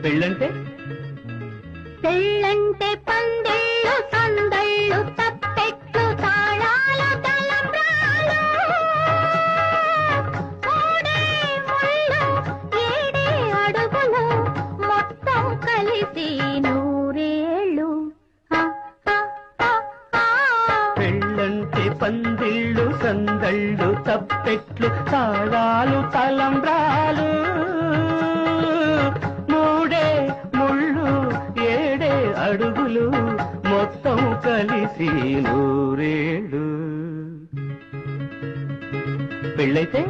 పెళ్ళంటే పెళ్ళంటే పందిళ్ళు సందళ్ళు తప్పెట్లు తాళాలు తలంబ్రాలు మూడే ముళ్ళు ఏడే అడుగులు మొత్తం కలిసి నూరేళ్ళు. పెళ్ళంటే పందిళ్ళు సందళ్ళు తప్పెట్లు తాళాలు తలంబ్రాలు మూడే ముళ్ళు ఏడే అడుగులు మొత్తం కలిసి నూరేళ్ళు. పెళ్ళైతే